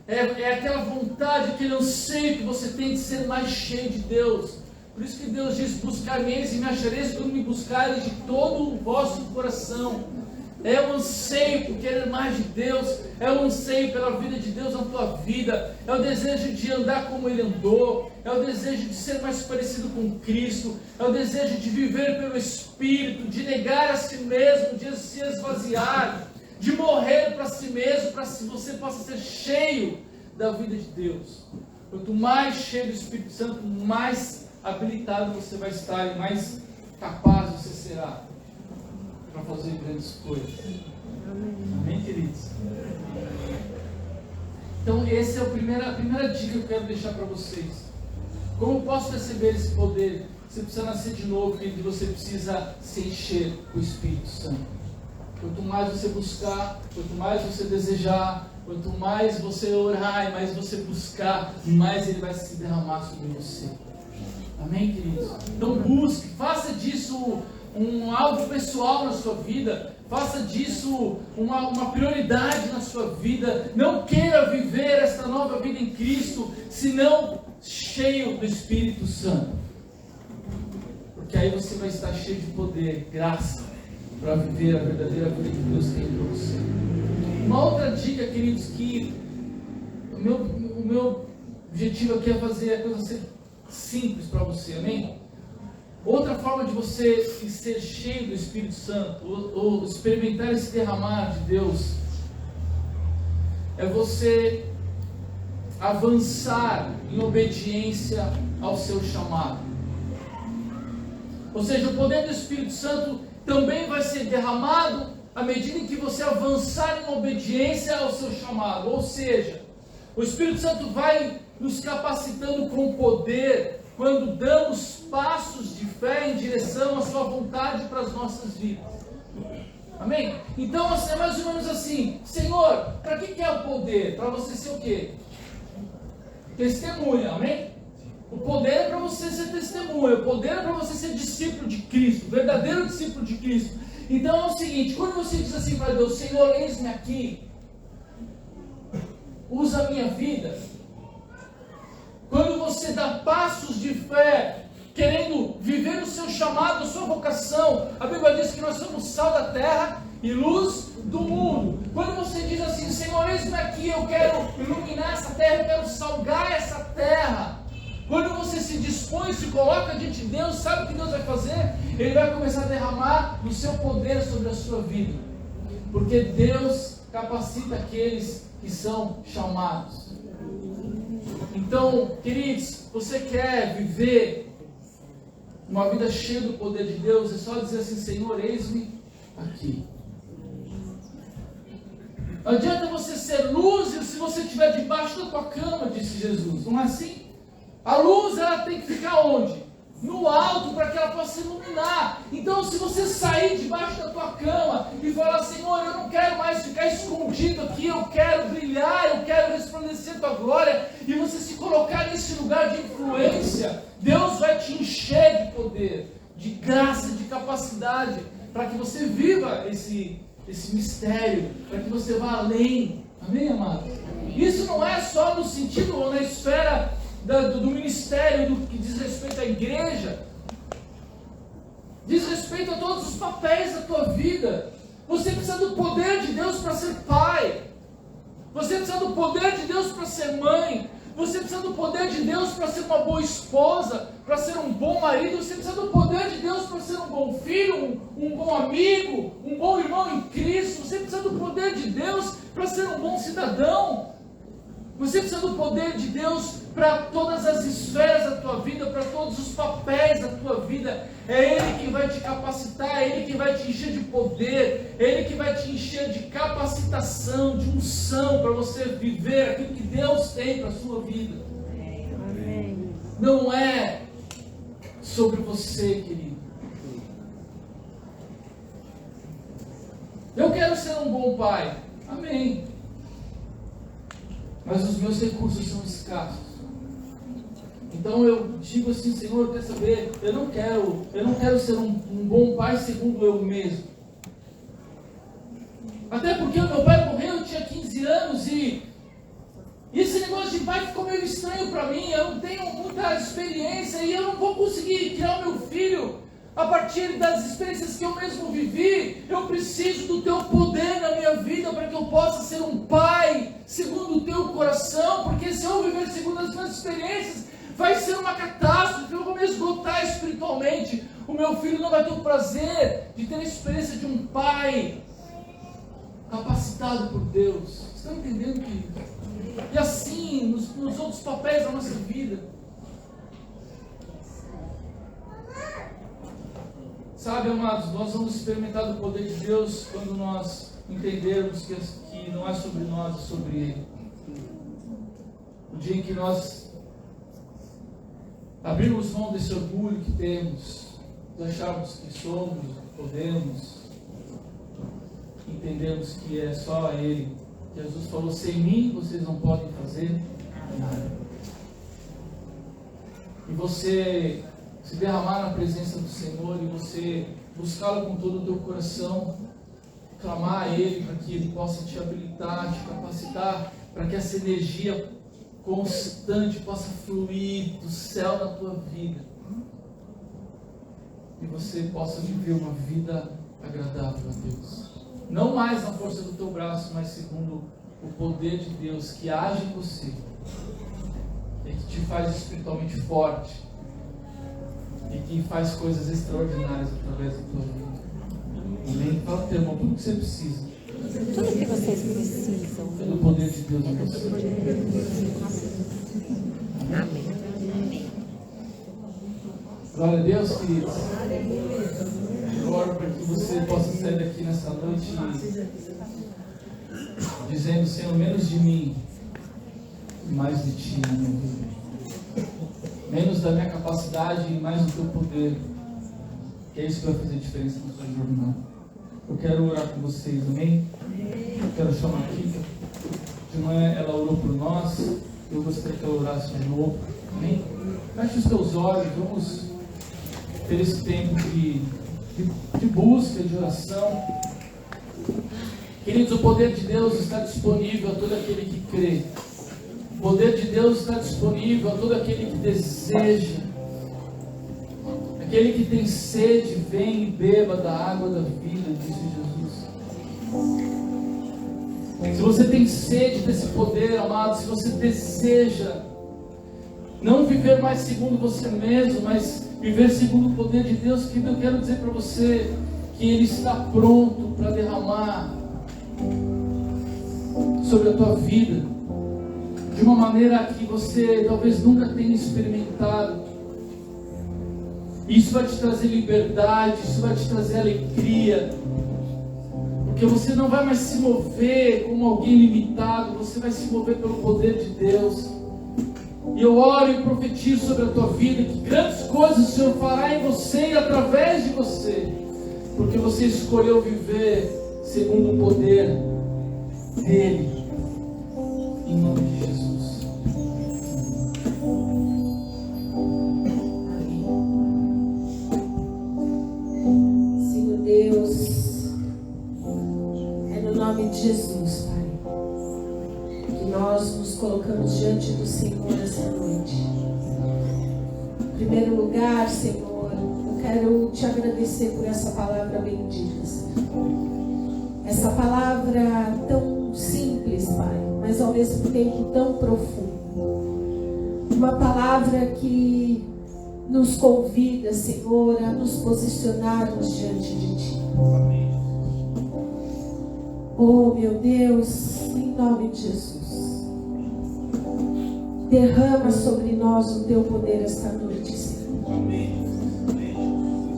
é aquela vontade, aquele anseio que você tem de ser mais cheio de Deus. Por isso que Deus diz: buscar-me-eis e me achareis quando me buscareis de todo o vosso coração. É o anseio por querer mais de Deus, é o anseio pela vida de Deus na tua vida, é o desejo de andar como Ele andou, é o desejo de ser mais parecido com Cristo, é o desejo de viver pelo Espírito, de negar a si mesmo, de se esvaziar, de morrer para si mesmo, para que você possa ser cheio da vida de Deus. Quanto mais cheio do Espírito Santo, mais habilitado você vai estar e mais capaz você será para fazer grandes coisas. Amém, queridos? Então essa é a primeira dica que eu quero deixar para vocês. Como eu posso receber esse poder? Você precisa nascer de novo, querido, você precisa se encher com o Espírito Santo. Quanto mais você buscar, quanto mais você desejar, quanto mais você orar e mais você buscar, mais Ele vai se derramar sobre você. Amém, queridos? Então busque, faça disso algo pessoal na sua vida, faça disso uma prioridade na sua vida. Não queira viver esta nova vida em Cristo, senão cheio do Espírito Santo, porque aí você vai estar cheio de poder, graça, para viver a verdadeira vida que Deus tem para você. Uma outra dica, queridos, que o meu objetivo aqui é fazer a coisa ser simples para você, amém? Outra forma de você ser cheio do Espírito Santo, ou experimentar esse derramar de Deus, é você avançar em obediência ao seu chamado. Ou seja, o poder do Espírito Santo também vai ser derramado à medida em que você avançar em obediência ao seu chamado. Ou seja, o Espírito Santo vai nos capacitando com poder quando damos passos de fé em direção à sua vontade para as nossas vidas. Amém? Então é mais ou menos assim: Senhor, para que é o poder? Para você ser o quê? Testemunha, amém? O poder é para você ser testemunha, o poder é para você ser discípulo de Cristo, verdadeiro discípulo de Cristo. Então é o seguinte: quando você diz assim para Deus, Senhor, eis-me aqui, usa a minha vida. Quando você dá passos de fé, querendo viver o seu chamado, a sua vocação, a Bíblia diz que nós somos sal da terra e luz do mundo. Quando você diz assim, Senhor, eis-me aqui, eu quero iluminar essa terra, eu quero salgar essa terra. Quando você se dispõe, se coloca diante de Deus, sabe o que Deus vai fazer? Ele vai começar a derramar o seu poder sobre a sua vida. Porque Deus capacita aqueles que são chamados. Então, queridos, você quer viver uma vida cheia do poder de Deus? É só dizer assim, Senhor, eis-me aqui. Não adianta você ser luz se você estiver debaixo da tua cama, disse Jesus. Não é assim? A luz, ela tem que ficar onde? No alto, para que ela possa iluminar. Então, se você sair debaixo da tua cama e falar, Senhor, eu não quero mais ficar escondido aqui, eu quero brilhar, eu quero resplandecer tua glória, e você se colocar nesse lugar de influência, Deus vai te encher de poder, de graça, de capacidade, para que você viva esse mistério, para que você vá além. Amém, amados? Isso não é só no sentido ou na esfera do ministério, do que diz respeito à igreja, diz respeito a todos os papéis da tua vida. Você precisa do poder de Deus para ser pai, você precisa do poder de Deus para ser mãe, você precisa do poder de Deus para ser uma boa esposa, para ser um bom marido, você precisa do poder de Deus para ser um bom filho, um bom amigo, um bom irmão em Cristo, você precisa do poder de Deus para ser um bom cidadão. Você precisa do poder de Deus para todas as esferas da tua vida, para todos os papéis da tua vida. É Ele que vai te capacitar, é Ele que vai te encher de poder, é Ele que vai te encher de capacitação, de unção, para você viver aquilo que Deus tem para a sua vida. Amém. Não é sobre você, querido. Eu quero ser um bom pai. Amém. Mas os meus recursos são escassos. Então eu digo assim, Senhor, quer saber? Eu não quero ser um bom pai segundo eu mesmo. Até porque o meu pai morreu, eu tinha 15 anos e esse negócio de pai ficou meio estranho para mim. Eu não tenho muita experiência e eu não vou conseguir criar o meu filho a partir das experiências que eu mesmo vivi. Eu preciso do teu poder na minha vida para que eu possa ser um pai segundo o teu coração, porque se eu viver segundo as minhas experiências, vai ser uma catástrofe, eu vou me esgotar espiritualmente. O meu filho não vai ter o prazer de ter a experiência de um pai capacitado por Deus. Vocês estão entendendo, querido? E assim, nos outros papéis da nossa vida. Sabe, amados, nós vamos experimentar do poder de Deus quando nós entendermos que não é sobre nós, é sobre Ele. O dia em que nós abrirmos mão desse orgulho que temos, acharmos que somos, podemos, entendemos que é só Ele. Jesus falou, sem mim vocês não podem fazer nada. E você se derramar na presença do Senhor e você buscá-lo com todo o teu coração, clamar a Ele para que Ele possa te habilitar, te capacitar, para que essa energia constante possa fluir do céu na tua vida e você possa viver uma vida agradável a Deus, não mais na força do teu braço, mas segundo o poder de Deus que age em você e que te faz espiritualmente forte. e que faz coisas extraordinárias através da tua vida. Amém? Fala pro teu irmão tudo que você precisa. Tudo que vocês precisam. Pelo poder de Deus em você. Amém. Glória a Deus, queridos. Eu oro para que você possa sair daqui nessa noite dizendo: Senhor, menos de mim e mais de ti na minha vida. Menos da minha capacidade e mais do teu poder. Que é isso que vai fazer diferença na sua jornada. Eu quero orar com vocês, amém? Eu quero chamar aqui. De manhã ela orou por nós. Eu gostaria que ela orasse de novo, amém? Feche os teus olhos, vamos ter esse tempo de busca, de oração. Queridos, o poder de Deus está disponível a todo aquele que crê. O poder de Deus está disponível a todo aquele que deseja. Aquele que tem sede, vem e beba da água da vida, disse Jesus. Se você tem sede desse poder, amado, se você deseja não viver mais segundo você mesmo, mas viver segundo o poder de Deus, que eu quero dizer para você que Ele está pronto para derramar sobre a tua vida de uma maneira que você talvez nunca tenha experimentado. Isso vai te trazer liberdade, isso vai te trazer alegria, porque você não vai mais se mover como alguém limitado, você vai se mover pelo poder de Deus. E eu oro e profetizo sobre a tua vida que grandes coisas o Senhor fará em você e através de você, porque você escolheu viver segundo o poder dEle, em nome de Jesus. Senhor Deus, é no nome de Jesus, Pai, que nós nos colocamos diante do Senhor essa noite. Em primeiro lugar, Senhor, eu quero te agradecer por essa palavra bendita, Senhor. Essa palavra tão simples, Pai, mas ao mesmo tempo tão profunda. Uma palavra que nos convida, Senhor, a nos posicionarmos diante de Ti. Oh, meu Deus, em nome de Jesus, derrama sobre nós o Teu poder esta noite, Senhor.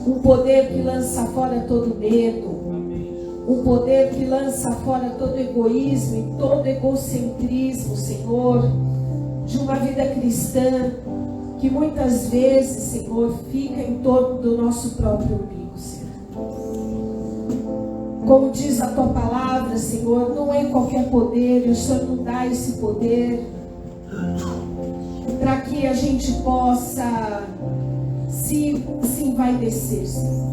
Um poder que lança fora todo medo. Um poder que lança fora todo egoísmo e todo egocentrismo, Senhor, de uma vida cristã que muitas vezes, Senhor, fica em torno do nosso próprio umbigo, Senhor. Como diz a Tua palavra, Senhor, não é qualquer poder, e o Senhor não dá esse poder para que a gente possa se envaidecer, Senhor.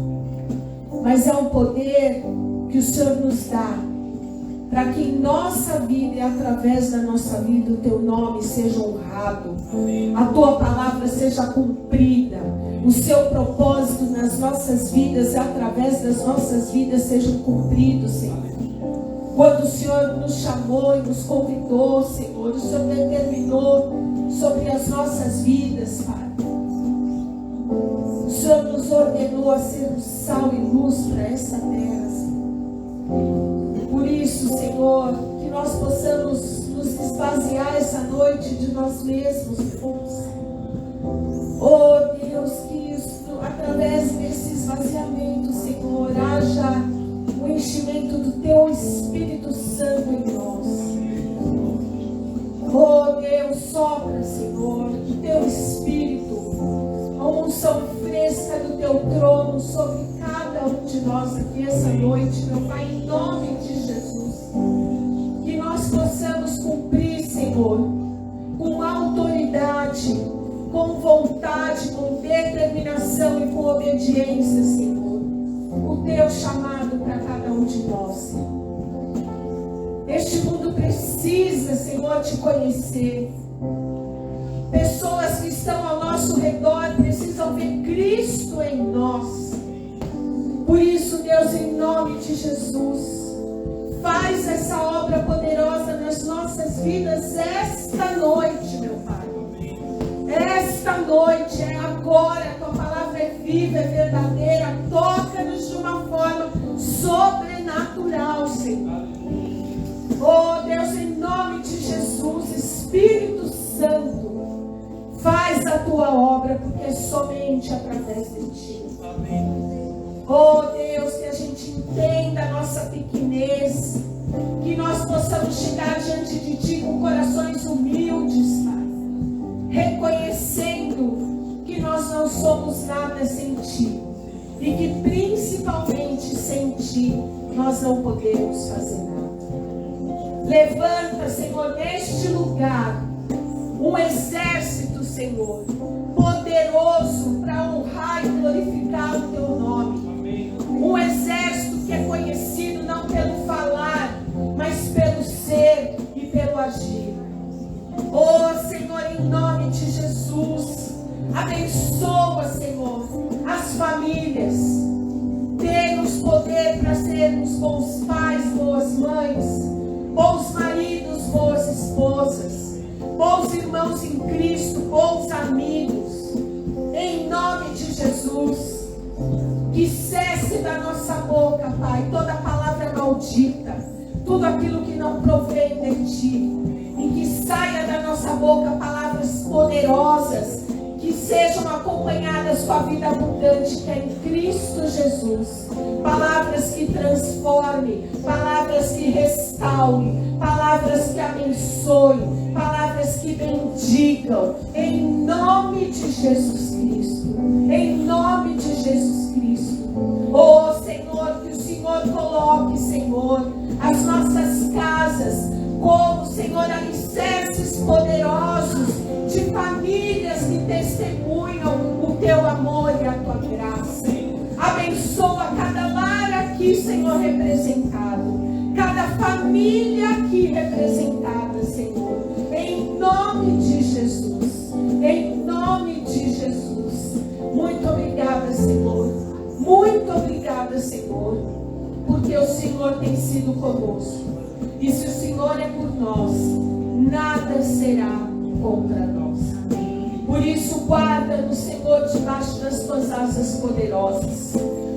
Mas é um poder que o Senhor nos dá para que em nossa vida e através da nossa vida o Teu nome seja honrado, a Tua palavra seja cumprida, o Seu propósito nas nossas vidas e através das nossas vidas sejam cumpridos, Senhor. Quando o Senhor nos chamou e nos convidou, Senhor, o Senhor determinou sobre as nossas vidas, Pai. O Senhor nos ordenou a sermos sal e luz para essa terra, Senhor. Por isso, Senhor, que nós possamos nos esvaziar essa noite de nós mesmos, Deus. Oh, Deus, que isso, através desse esvaziamento, Senhor, haja o enchimento do Teu Espírito Santo em nós. Oh, Deus, sopra, Senhor, o Teu Espírito, a unção fresca do Teu trono sobre cada um de nós aqui essa noite, meu Pai, em nome de Jesus. Que nós possamos cumprir, Senhor, com autoridade, com vontade, com determinação e com obediência, Senhor, o Teu chamado para cada um de nós, Senhor. Este mundo precisa, Senhor, Te conhecer. Pessoas que estão ao nosso redor precisam ver Cristo em nós. Por isso, Deus, em nome de Jesus, faz essa obra poderosa nas nossas vidas esta noite, meu Pai. Esta noite, é agora, a Tua palavra é é viva, é verdadeira. Toca-nos de uma forma sobrenatural, Senhor. Oh Deus, em nome de Jesus, Espírito Santo, faz a tua obra, porque é somente através de ti. Oh Deus, que a gente entenda a nossa pequenez, que nós possamos chegar diante de ti com corações humildes, Pai, reconhecendo que nós não somos nada sem ti, e que principalmente sem ti nós não podemos fazer nada. Levanta, Senhor, neste lugar um exército, Senhor, poderoso para honrar e glorificar o teu nome. Um exército que é conhecido não pelo falar, mas pelo ser e pelo agir. Oh Senhor, em nome de Jesus, abençoa, Senhor, as famílias. Dê-nos poder para sermos bons pais, boas mães, bons maridos, boas esposas, bons irmãos em Cristo, bons amigos. Em nome de Jesus, que cesse da nossa boca, Pai, toda palavra maldita, tudo aquilo que não provém de ti, e que saia da nossa boca palavras poderosas, que sejam acompanhadas com a vida abundante que é em Cristo Jesus. Palavras que transformem, palavras que restaurem, palavras que abençoem, palavras que bendigam, em nome de Jesus Cristo. Em nome de Jesus Cristo. Oh Senhor, que o Senhor coloque, Senhor, as nossas casas como, Senhor, alicerces poderosos de famílias que testemunham o teu amor e a tua graça. Abençoa cada lar aqui, Senhor, representado, cada família aqui representada, Senhor, em nome de Jesus, em nome de Jesus. Muito obrigada, Senhor, muito obrigada, Senhor, porque o Senhor tem sido conosco, e se o Senhor é por nós, nada será contra nós. Por isso, guarda-nos, Senhor, debaixo das tuas asas poderosas.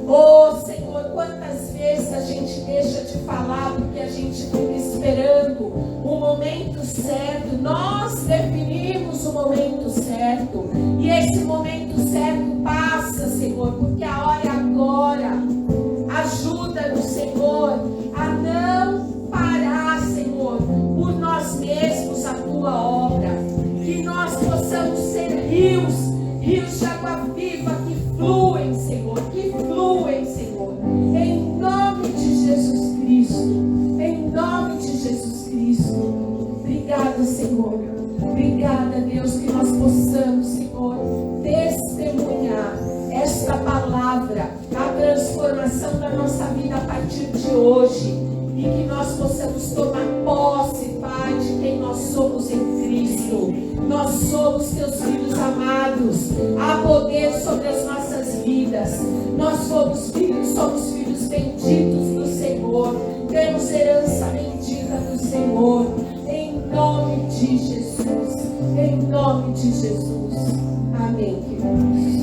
Oh, Senhor, quantas vezes a gente deixa de falar porque a gente fica esperando o momento certo. Nós definimos o momento certo, e esse momento certo passa, Senhor, porque a hora é agora. Ajuda-nos, Senhor, a não parar, Senhor, por nós mesmos a tua obra. Que nós possamos ser rios de água viva que fluem, Senhor, em nome de Jesus Cristo, em nome de Jesus Cristo. Obrigada, Senhor, obrigada, Deus, que nós possamos, Senhor, testemunhar esta palavra, a transformação da nossa vida a partir de hoje, e que nós possamos tomar posse, Pai, de quem nós somos em Cristo. Nós somos teus filhos amados. Há poder sobre as nossas vidas. Nós somos filhos benditos do Senhor. Temos herança bendita do Senhor. Em nome de Jesus. Em nome de Jesus. Amém, queridos.